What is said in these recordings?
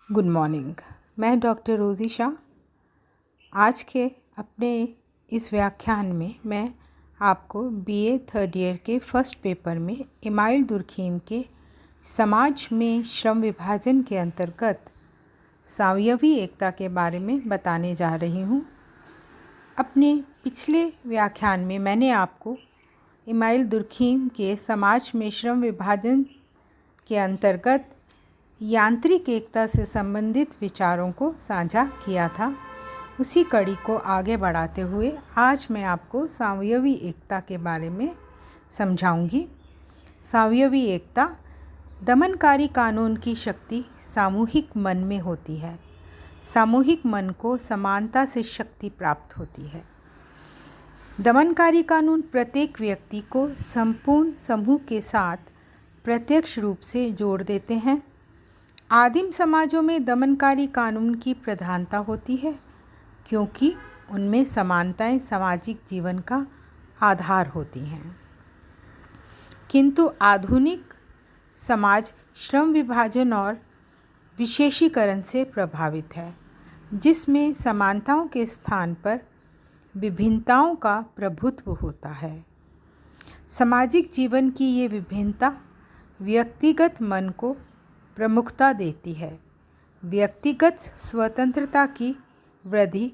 Good morning. मैं doctor रोज़ी शाह। आज के अपने इस व्याख्यान में मैं आपको बीए थर्ड ईयर के फर्स्ट पेपर में इमाइल दुर्खीम के समाज में श्रम विभाजन के अंतर्गत सावयवी एकता के बारे में बताने जा रही हूँ। अपने पिछले व्याख्यान में मैंने आपको इमाइल दुर्खीम के समाज में श्रम विभाजन के अंतर्गत यांत्रिक एकता से संबंधित विचारों को साझा किया था। उसी कड़ी को आगे बढ़ाते हुए आज मैं आपको सावयवी एकता के बारे में समझाऊंगी। सावयवी एकता दमनकारी कानून की शक्ति सामूहिक मन में होती है। सामूहिक मन को समानता से शक्ति प्राप्त होती है। दमनकारी कानून प्रत्येक व्यक्ति को संपूर्ण समूह के साथ प्रत्यक्ष रूप से जोड़ देते हैं। आदिम समाजों में दमनकारी कानून की प्रधानता होती है क्योंकि उनमें समानताएं सामाजिक जीवन का आधार होती हैं। किंतु आधुनिक समाज श्रम विभाजन और विशेषीकरण से प्रभावित है, जिसमें समानताओं के स्थान पर विभिन्नताओं का प्रभुत्व होता है। सामाजिक जीवन की ये विभिन्नता व्यक्तिगत मन को प्रमुखता देती है। व्यक्तिगत स्वतंत्रता की वृद्धि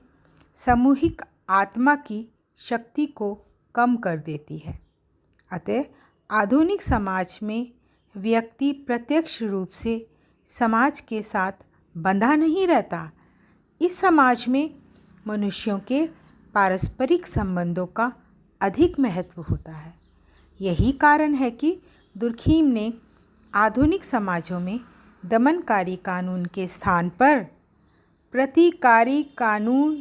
सामूहिक आत्मा की शक्ति को कम कर देती है। अतः आधुनिक समाज में व्यक्ति प्रत्यक्ष रूप से समाज के साथ बंधा नहीं रहता। इस समाज में मनुष्यों के पारस्परिक संबंधों का अधिक महत्व होता है। यही कारण है कि दुर्खीम ने आधुनिक समाजों में दमनकारी कानून के स्थान पर प्रतिकारी कानून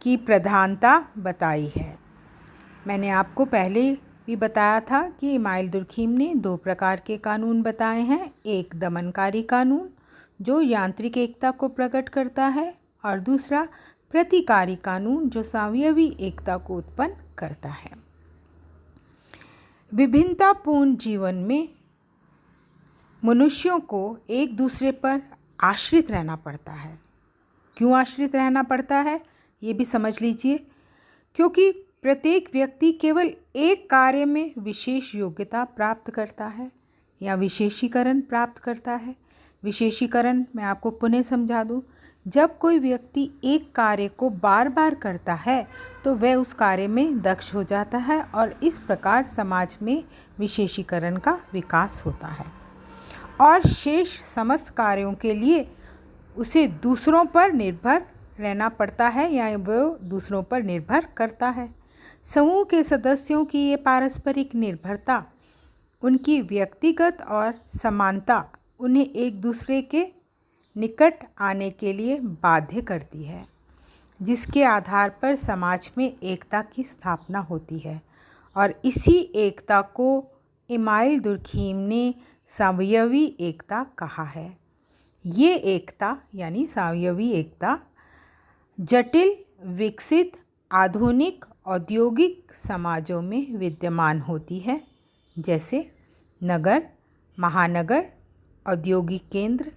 की प्रधानता बताई है। मैंने आपको पहले भी बताया था कि इमाइल दुर्खीम ने दो प्रकार के कानून बताए हैं। एक दमनकारी कानून जो यांत्रिक एकता को प्रकट करता है और दूसरा प्रतिकारी कानून जो सावयवी एकता को उत्पन्न करता है। विभिन्नतापूर्ण जीवन में मनुष्यों को एक दूसरे पर आश्रित रहना पड़ता है। क्यों आश्रित रहना पड़ता है ये भी समझ लीजिए। क्योंकि प्रत्येक व्यक्ति केवल एक कार्य में विशेष योग्यता प्राप्त करता है या विशेषीकरण प्राप्त करता है। विशेषीकरण मैं आपको पुनः समझा दूँ। जब कोई व्यक्ति एक कार्य को बार बार करता है तो वह उस कार्य में दक्ष हो जाता है और इस प्रकार समाज में विशेषीकरण का विकास होता है और शेष समस्त कार्यों के लिए उसे दूसरों पर निर्भर रहना पड़ता है या वह दूसरों पर निर्भर करता है। समूह के सदस्यों की ये पारस्परिक निर्भरता, उनकी व्यक्तिगत और समानता उन्हें एक दूसरे के निकट आने के लिए बाध्य करती है, जिसके आधार पर समाज में एकता की स्थापना होती है। और इसी एकता को इमाइल दुर्खीम ने सावयवी एकता कहा है। ये एकता यानी सावयवी एकता जटिल, विकसित, आधुनिक औद्योगिक समाजों में विद्यमान होती है, जैसे नगर, महानगर, औद्योगिक केंद्र।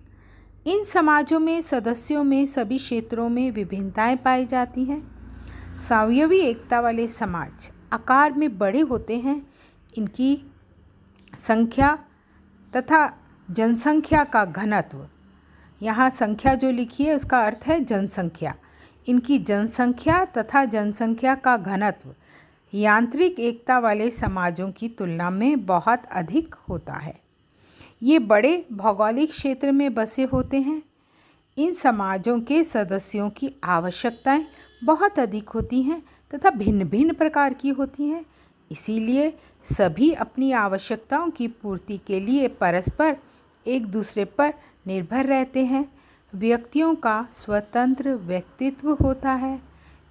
इन समाजों में सदस्यों में सभी क्षेत्रों में विभिन्नताएं पाई जाती हैं। सावयवी एकता वाले समाज आकार में बड़े होते हैं। इनकी संख्या तथा जनसंख्या का घनत्व, यहाँ संख्या जो लिखी है उसका अर्थ है जनसंख्या। इनकी जनसंख्या तथा जनसंख्या का घनत्व यांत्रिक एकता वाले समाजों की तुलना में बहुत अधिक होता है। ये बड़े भौगोलिक क्षेत्र में बसे होते हैं। इन समाजों के सदस्यों की आवश्यकताएं बहुत अधिक होती हैं तथा भिन्न भिन्न प्रकार की होती हैं। इसीलिए सभी अपनी आवश्यकताओं की पूर्ति के लिए परस्पर एक दूसरे पर निर्भर रहते हैं। व्यक्तियों का स्वतंत्र व्यक्तित्व होता है।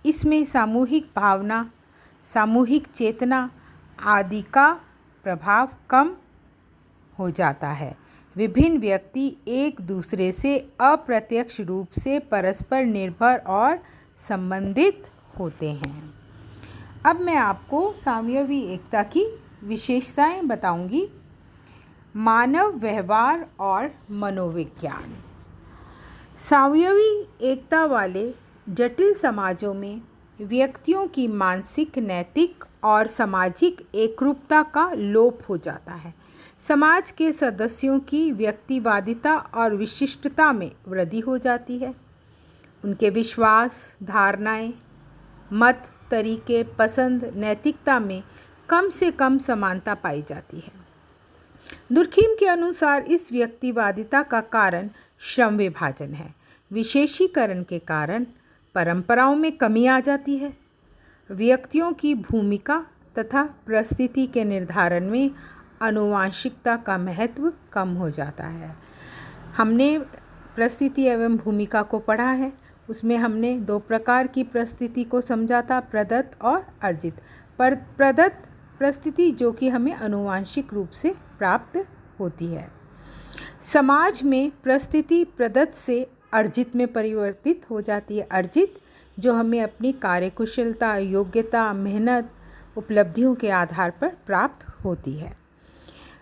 इसमें सामूहिक भावना, सामूहिक चेतना आदि का प्रभाव कम हो जाता है। विभिन्न व्यक्ति एक दूसरे से अप्रत्यक्ष रूप से परस्पर निर्भर और संबंधित होते हैं। अब मैं आपको सावयवी एकता की विशेषताएं बताऊंगी। मानव व्यवहार और मनोविज्ञान। सावयवी एकता वाले जटिल समाजों में व्यक्तियों की मानसिक, नैतिक और सामाजिक एकरूपता का लोप हो जाता है। समाज के सदस्यों की व्यक्तिवादिता और विशिष्टता में वृद्धि हो जाती है। उनके विश्वास, धारणाएं, मत, तरीके, पसंद, नैतिकता में कम से कम समानता पाई जाती है। दुर्खीम के अनुसार इस व्यक्तिवादिता का कारण श्रम विभाजन है। विशेषीकरण के कारण परंपराओं में कमी आ जाती है। व्यक्तियों की भूमिका तथा परिस्थिति के निर्धारण में आनुवंशिकता का महत्व कम हो जाता है। हमने परिस्थिति एवं भूमिका को पढ़ा है। उसमें हमने दो प्रकार की परिस्थिति को समझा था, प्रदत्त और अर्जित। प्रदत्त परिस्थिति जो कि हमें आनुवंशिक रूप से प्राप्त होती है। समाज में परिस्थिति प्रदत्त से अर्जित में परिवर्तित हो जाती है। अर्जित जो हमें अपनी कार्यकुशलता, योग्यता, मेहनत, उपलब्धियों के आधार पर प्राप्त होती है।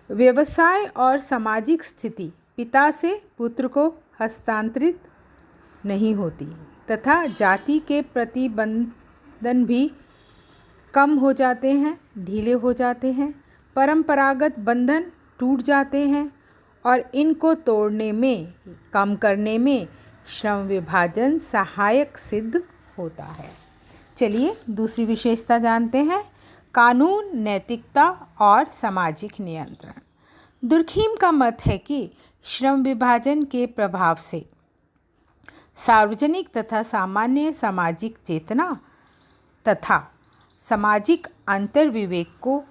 व्यवसाय और सामाजिक स्थिति पिता से पुत्र को हस्तांतरित नहीं होती तथा जाति के प्रतिबंधन भी कम हो जाते हैं, ढीले हो जाते हैं। परंपरागत बंधन टूट जाते हैं और इनको तोड़ने में, कम करने में श्रम विभाजन सहायक सिद्ध होता है। चलिए दूसरी विशेषता जानते हैं, कानून, नैतिकता और सामाजिक नियंत्रण। दुर्खीम का मत है कि श्रम विभाजन के प्रभाव से सार्वजनिक तथा सामान्य सामाजिक चेतना तथा सामाजिक अंतर्विवेक को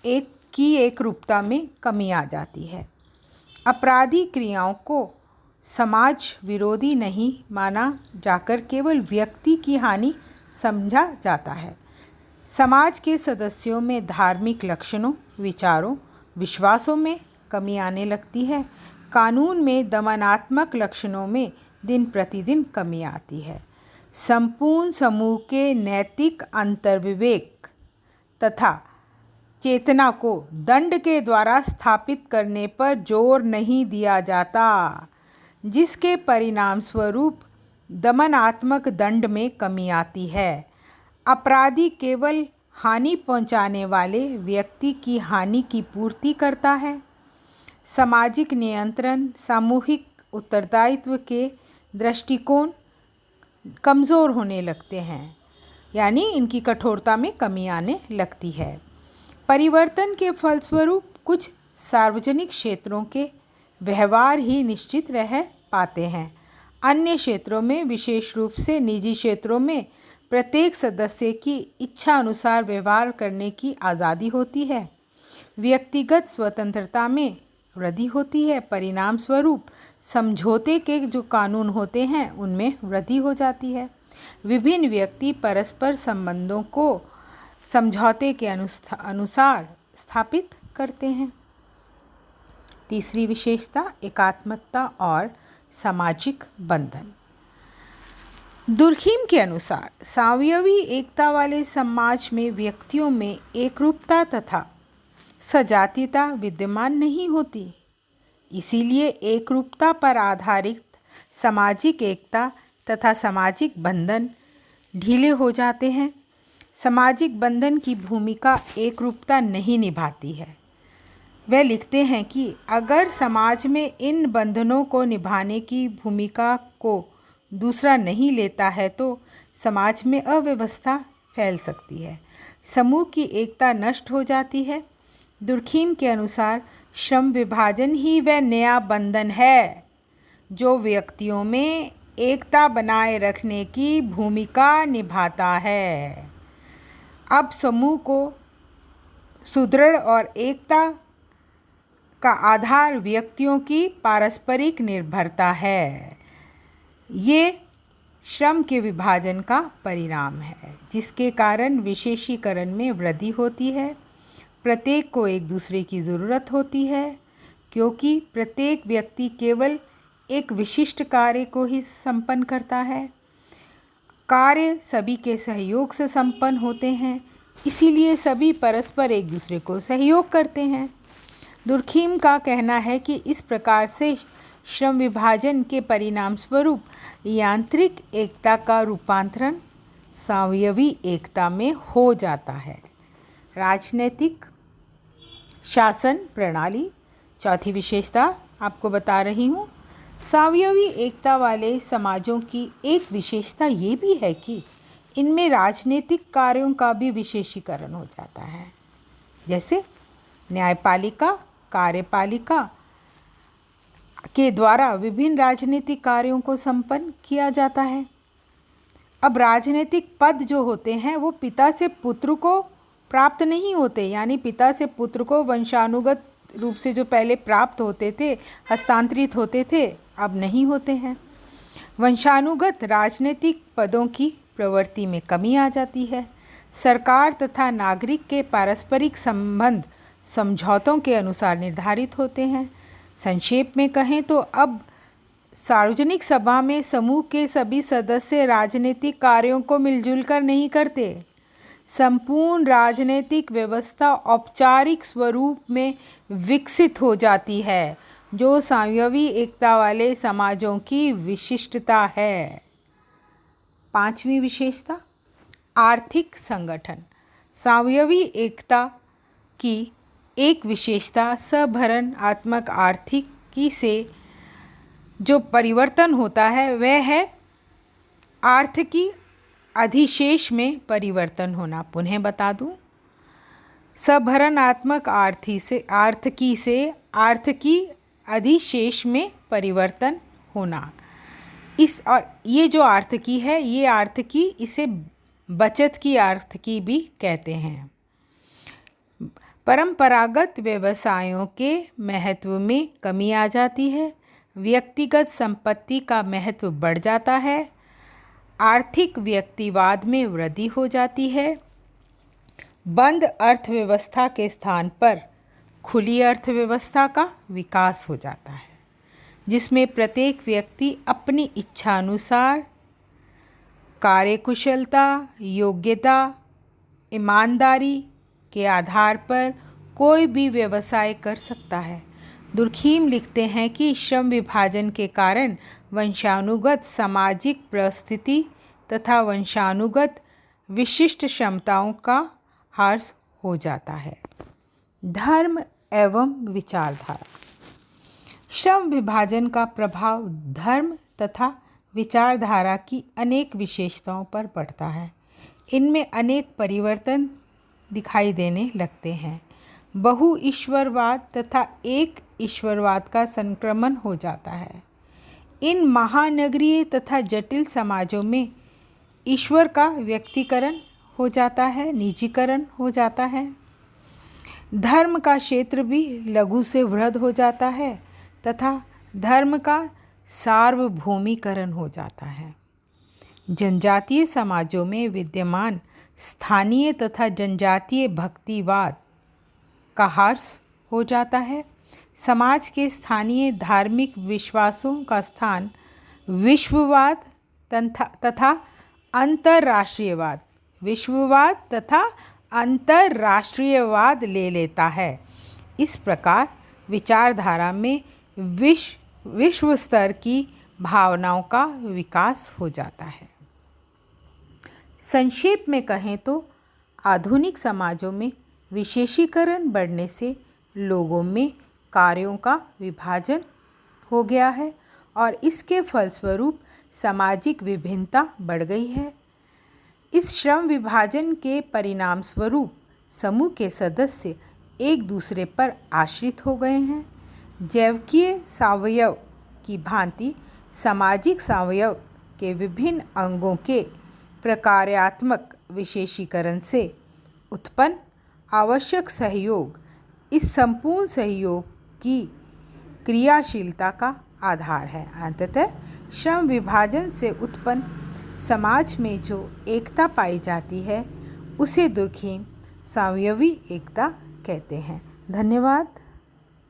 एक रूपता में कमी आ जाती है। अपराधी क्रियाओं को समाज विरोधी नहीं माना जाकर केवल व्यक्ति की हानि समझा जाता है। समाज के सदस्यों में धार्मिक लक्षणों, विचारों, विश्वासों में कमी आने लगती है। कानून में दमनात्मक लक्षणों में दिन प्रतिदिन कमी आती है। संपूर्ण समूह के नैतिक अंतर्विवेक तथा चेतना को दंड के द्वारा स्थापित करने पर जोर नहीं दिया जाता, जिसके परिणाम स्वरूप दमनात्मक दंड में कमी आती है। अपराधी केवल हानि पहुंचाने वाले व्यक्ति की हानि की पूर्ति करता है। सामाजिक नियंत्रण, सामूहिक उत्तरदायित्व के दृष्टिकोण कमज़ोर होने लगते हैं, यानी इनकी कठोरता में कमी आने लगती है। परिवर्तन के फलस्वरूप कुछ सार्वजनिक क्षेत्रों के व्यवहार ही निश्चित रह पाते हैं। अन्य क्षेत्रों में, विशेष रूप से निजी क्षेत्रों में, प्रत्येक सदस्य की इच्छा अनुसार व्यवहार करने की आज़ादी होती है। व्यक्तिगत स्वतंत्रता में वृद्धि होती है। परिणाम स्वरूप समझौते के जो कानून होते हैं उनमें वृद्धि हो जाती है। विभिन्न व्यक्ति परस्पर संबंधों को समझौते के अनुसार स्थापित करते हैं। तीसरी विशेषता, एकात्मकता और सामाजिक बंधन। दुर्खीम के अनुसार सावयवी एकता वाले समाज में व्यक्तियों में एकरूपता तथा सजातीयता विद्यमान नहीं होती। इसीलिए एकरूपता पर आधारित सामाजिक एकता तथा सामाजिक बंधन ढीले हो जाते हैं। सामाजिक बंधन की भूमिका एकरूपता नहीं निभाती है। वे लिखते हैं कि अगर समाज में इन बंधनों को निभाने की भूमिका को दूसरा नहीं लेता है तो समाज में अव्यवस्था फैल सकती है, समूह की एकता नष्ट हो जाती है। दुर्खीम के अनुसार श्रम विभाजन ही वह नया बंधन है जो व्यक्तियों में एकता बनाए रखने की भूमिका निभाता है। अब समूह को सुदृढ़ और एकता का आधार व्यक्तियों की पारस्परिक निर्भरता है। ये श्रम के विभाजन का परिणाम है, जिसके कारण विशेषीकरण में वृद्धि होती है। प्रत्येक को एक दूसरे की ज़रूरत होती है, क्योंकि प्रत्येक व्यक्ति केवल एक विशिष्ट कार्य को ही संपन्न करता है। कार्य सभी के सहयोग से संपन्न होते हैं, इसीलिए सभी परस्पर एक दूसरे को सहयोग करते हैं। दुर्खीम का कहना है कि इस प्रकार से श्रम विभाजन के परिणाम स्वरूप यांत्रिक एकता का रूपांतरण सावयवी एकता में हो जाता है। राजनीतिक शासन प्रणाली, चौथी विशेषता आपको बता रही हूँ। सावयवी एकता वाले समाजों की एक विशेषता ये भी है कि इनमें राजनीतिक कार्यों का भी विशेषीकरण हो जाता है, जैसे न्यायपालिका, कार्यपालिका के द्वारा विभिन्न राजनीतिक कार्यों को संपन्न किया जाता है। अब राजनीतिक पद जो होते हैं वो पिता से पुत्र को प्राप्त नहीं होते, यानी पिता से पुत्र को वंशानुगत रूप से जो पहले प्राप्त होते थे, हस्तांतरित होते थे, अब नहीं होते हैं। वंशानुगत राजनीतिक पदों की प्रवृत्ति में कमी आ जाती है। सरकार तथा नागरिक के पारस्परिक संबंध समझौतों के अनुसार निर्धारित होते हैं। संक्षेप में कहें तो अब सार्वजनिक सभा में समूह के सभी सदस्य राजनीतिक कार्यों को मिलजुल कर नहीं करते। संपूर्ण राजनीतिक व्यवस्था औपचारिक स्वरूप में विकसित हो जाती है, जो सावयवी एकता वाले समाजों की विशिष्टता है। पांचवी विशेषता, आर्थिक संगठन। सावयवी एकता की एक विशेषता सभरणात्मक आर्थिकी से जो परिवर्तन होता है वह है आर्थिकी अधिशेष में परिवर्तन होना। पुनः बता दूं, सभरणात्मक आर्थिकी से आर्थिकी अधिशेष में परिवर्तन होना। और ये जो आर्थिकी है, ये आर्थिकी, इसे बचत की आर्थिकी भी कहते हैं। परंपरागत व्यवसायों के महत्व में कमी आ जाती है। व्यक्तिगत संपत्ति का महत्व बढ़ जाता है। आर्थिक व्यक्तिवाद में वृद्धि हो जाती है। बंद अर्थव्यवस्था के स्थान पर खुली अर्थव्यवस्था का विकास हो जाता है, जिसमें प्रत्येक व्यक्ति अपनी इच्छानुसार कार्यकुशलता, योग्यता, ईमानदारी के आधार पर कोई भी व्यवसाय कर सकता है। दुर्खीम लिखते हैं कि श्रम विभाजन के कारण वंशानुगत सामाजिक परिस्थिति तथा वंशानुगत विशिष्ट क्षमताओं का ह्रास हो जाता है। धर्म एवं विचारधारा। श्रम विभाजन का प्रभाव धर्म तथा विचारधारा की अनेक विशेषताओं पर पड़ता है। इनमें अनेक परिवर्तन दिखाई देने लगते हैं। बहु ईश्वरवाद तथा एक ईश्वरवाद का संक्रमण हो जाता है। इन महानगरीय तथा जटिल समाजों में ईश्वर का व्यक्तिकरण हो जाता है, निजीकरण हो जाता है। धर्म का क्षेत्र भी लघु से वृहद हो जाता है तथा धर्म का सार्वभौमीकरण हो जाता है। जनजातीय समाजों में विद्यमान स्थानीय तथा जनजातीय भक्तिवाद का ह्रास हो जाता है। समाज के स्थानीय धार्मिक विश्वासों का स्थान विश्ववाद तथा अंतर्राष्ट्रीयवाद ले लेता है। इस प्रकार विचारधारा में विश्व स्तर की भावनाओं का विकास हो जाता है। संक्षेप में कहें तो आधुनिक समाजों में विशेषीकरण बढ़ने से लोगों में कार्यों का विभाजन हो गया है और इसके फलस्वरूप सामाजिक विभिन्नता बढ़ गई है। इस श्रम विभाजन के परिणाम स्वरूप समूह के सदस्य एक दूसरे पर आश्रित हो गए हैं। जैविकीय सावयव की भांति सामाजिक सावयव के विभिन्न अंगों के प्रकार्यात्मक विशेषीकरण से उत्पन्न आवश्यक सहयोग इस संपूर्ण सहयोग की क्रियाशीलता का आधार है। अंततः श्रम विभाजन से उत्पन्न समाज में जो एकता पाई जाती है उसे दुर्खीम सावयवी एकता कहते हैं। धन्यवाद।